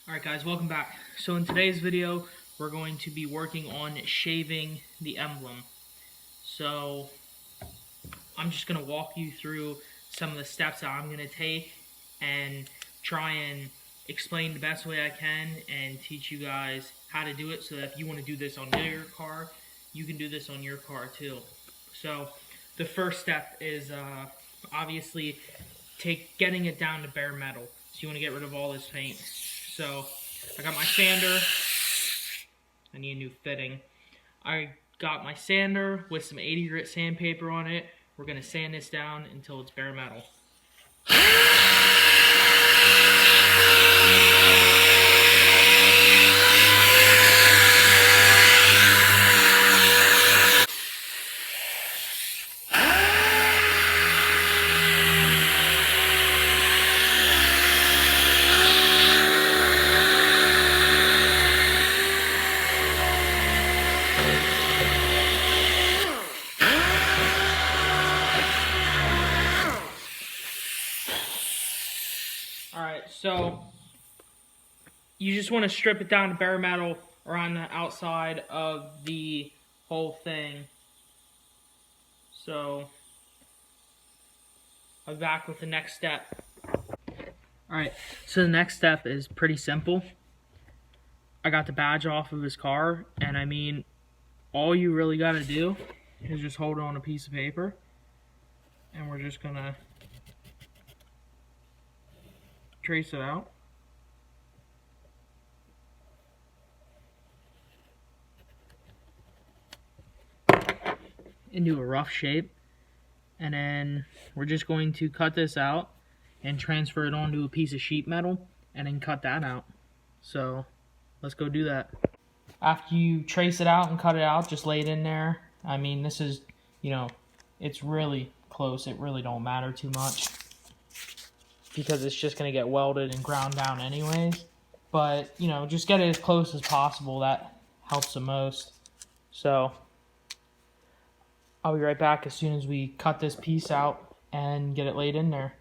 Alright guys, welcome back. So in today's video, we're going to be working on shaving the emblem. So I'm just going to walk you through some of the steps that I'm going to take and try and explain the best way I can and teach you guys how to do it so that if you want to do this on your car, you can do this on your car too. So the first step is obviously getting it down to bare metal. So you want to get rid of all this paint. So I got my sander. I need a new fitting. I got my sander with some 80 grit sandpaper on it. We're going to sand this down until it's bare metal. Alright, so you just want to strip it down to bare metal around the outside of the whole thing. So I'm back with the next step. Alright, so the next step is pretty simple. I got the badge off of his car, and I mean, all you really got to do is just hold it on a piece of paper, and we're just going to trace it out. Into a rough shape, and then we're just going to cut this out and transfer it onto a piece of sheet metal and then cut that out. So let's go do that. After you trace it out and cut it out, just lay it in there. I mean, this is, it's really close. It really don't matter too much because it's just going to get welded and ground down anyways. But, just get it as close as possible. That helps the most. So I'll be right back as soon as we cut this piece out and get it laid in there.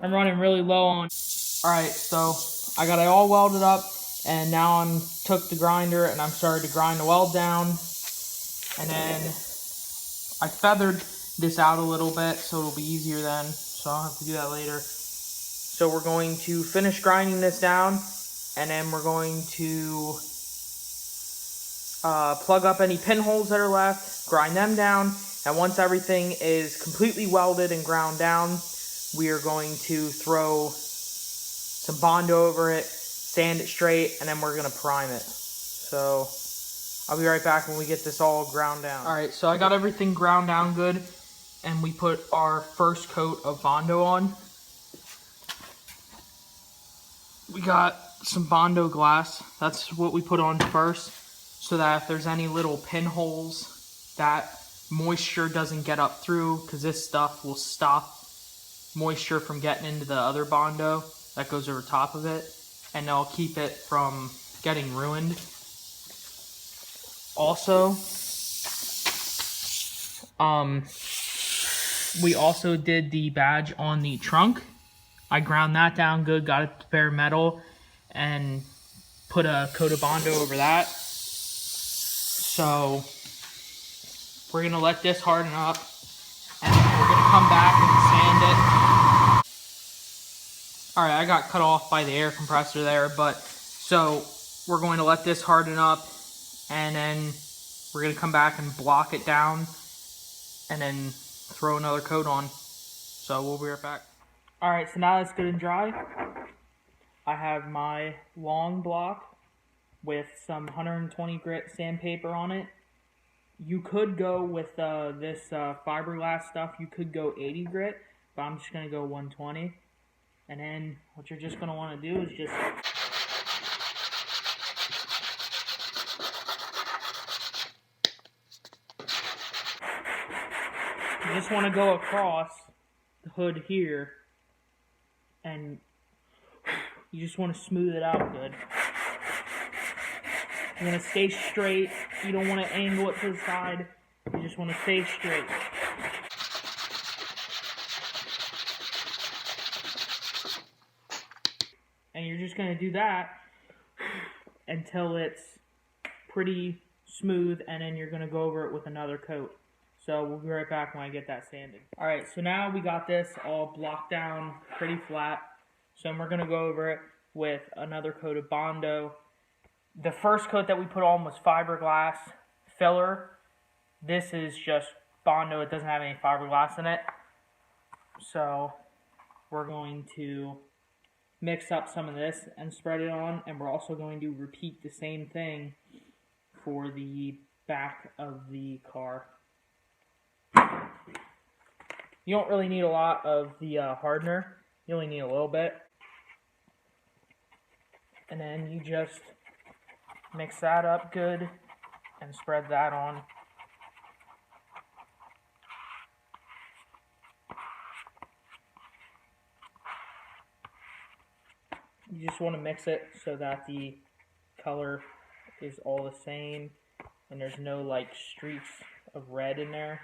I'm running really low on. Alright, so I got it all welded up, and now I'm took the grinder and I'm starting to grind the weld down. And then I feathered this out a little bit so it'll be easier then, so I'll have to do that later. So we're going to finish grinding this down, and then we're going to plug up any pinholes that are left, grind them down, and once everything is completely welded and ground down, we are going to throw some Bondo over it, sand it straight, and then we're going to prime it. So I'll be right back when we get this all ground down. Alright, so I got everything ground down good, and we put our first coat of Bondo on. We got some Bondo glass. That's what we put on first, so that if there's any little pinholes, that moisture doesn't get up through, because this stuff will stop moisture from getting into the other Bondo that goes over top of it, and they'll keep it from getting ruined. Also, We also did the badge on the trunk. I ground that down good, got it to bare metal, and put a coat of Bondo over that. So we're gonna let this harden up, and we're gonna come back and sand it. All right, I got cut off by the air compressor there, but so we're going to let this harden up, and then we're gonna come back and block it down, and then throw another coat on. So we'll be right back. All right, so now it's good and dry. I have my long block with some 120 grit sandpaper on it. You could go with this fiberglass stuff. You could go 80 grit, but I'm just gonna go 120. And then what you're just gonna want to do is you just want to go across the hood here, and you just want to smooth it out good. You want to stay straight. You don't want to angle it to the side. You just want to stay straight. And you're just going to do that until it's pretty smooth, and then you're going to go over it with another coat. So we'll be right back when I get that sanded. Alright, so now we got this all blocked down pretty flat. So we're going to go over it with another coat of Bondo. The first coat that we put on was fiberglass filler. This is just Bondo. It doesn't have any fiberglass in it. So we're going to mix up some of this and spread it on, and we're also going to repeat the same thing for the back of the car. You don't really need a lot of the hardener. You only need a little bit. And then you just mix that up good and spread that on. You just want to mix it so that the color is all the same and there's no like streaks of red in there.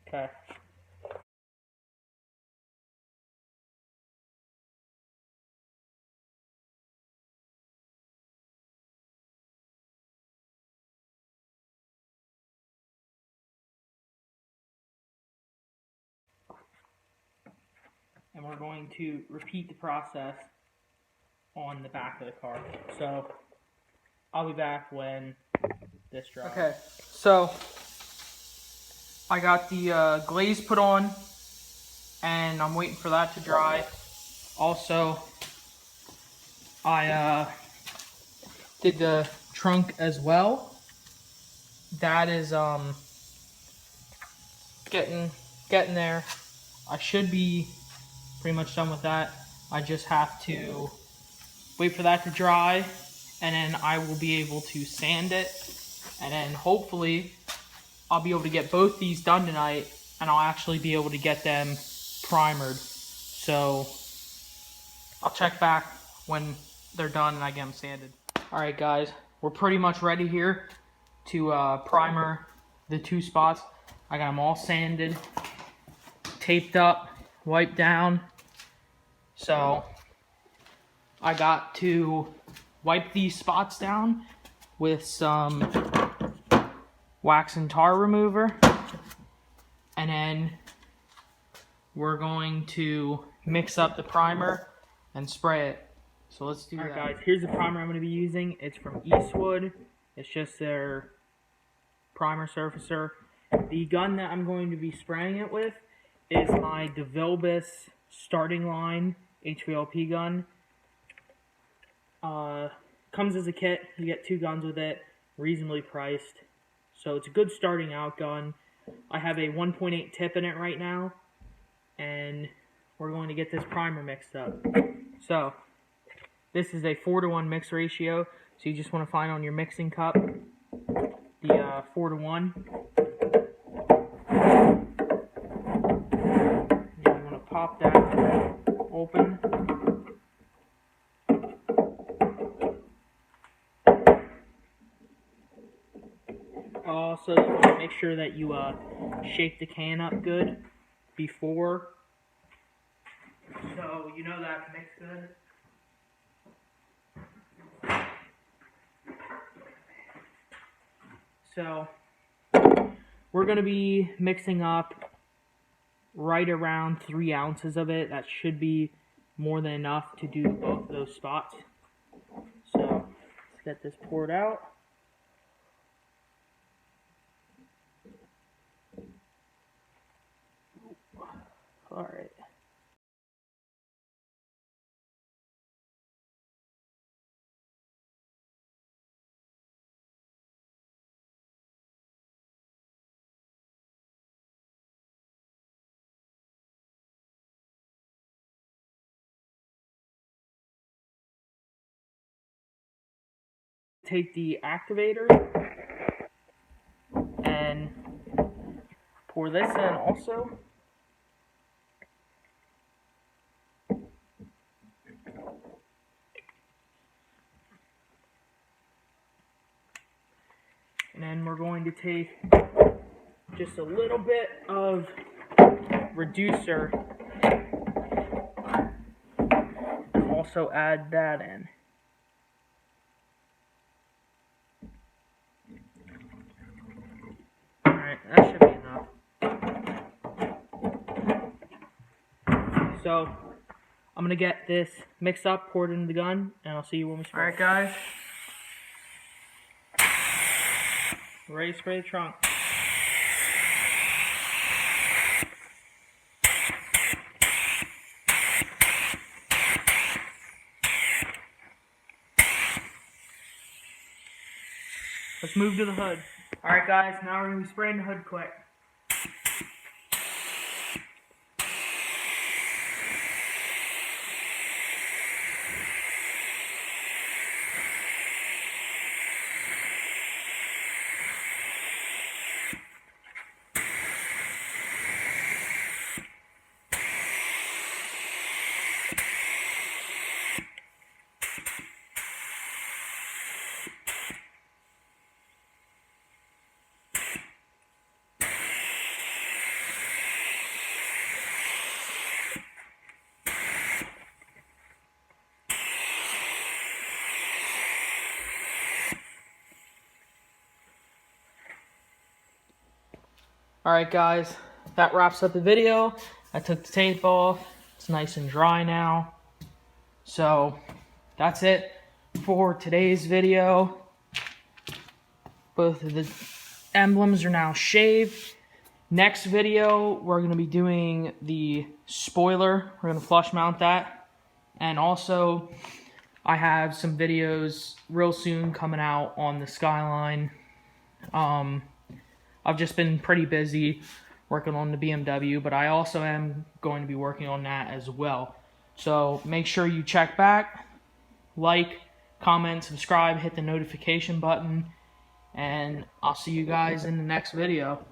Okay. And we're going to repeat the process on the back of the car. So I'll be back when this dries. Okay, so I got the glaze put on, and I'm waiting for that to dry. Also, I did the trunk as well. That is getting there. I should be pretty much done with that. I just have to wait for that to dry, and then I will be able to sand it, and then hopefully I'll be able to get both these done tonight, and I'll actually be able to get them primered. So I'll check back when they're done and I get them sanded. Alright guys, we're pretty much ready here to primer the two spots. I got them all sanded, taped up, wiped down. So I got to wipe these spots down with some wax and tar remover, and then we're going to mix up the primer and spray it. So let's do that. Alright guys, here's the primer I'm going to be using. It's from Eastwood. It's just their primer surfacer. The gun that I'm going to be spraying it with is my DeVilbiss starting line HVLP gun. Comes as a kit. You get 2 guns with it, reasonably priced. So it's a good starting out gun. I have a 1.8 tip in it right now, and we're going to get this primer mixed up. So this is a 4-to-1 mix ratio. So you just want to find on your mixing cup the 4-to-1. You want to pop that open. that you shake the can up good before, so you know that mix good. So we're going to be mixing up right around 3 ounces of it. That should be more than enough to do both of those spots. So let's get this poured out. All right. Take the activator and pour this in also. And then we're going to take just a little bit of reducer and also add that in. Alright, that should be enough. So, I'm going to get this mixed up, poured into the gun, and I'll see you when we spray. Alright guys, we're ready to spray the trunk. Let's move to the hood. Alright guys, now we're going to be spraying the hood quick. Alright guys, that wraps up the video. I took the tape off. It's nice and dry now. So, that's it for today's video. Both of the emblems are now shaved. Next video, we're going to be doing the spoiler. We're going to flush mount that. And also, I have some videos real soon coming out on the Skyline. I've just been pretty busy working on the BMW, but I also am going to be working on that as well. So make sure you check back, like, comment, subscribe, hit the notification button, and I'll see you guys in the next video.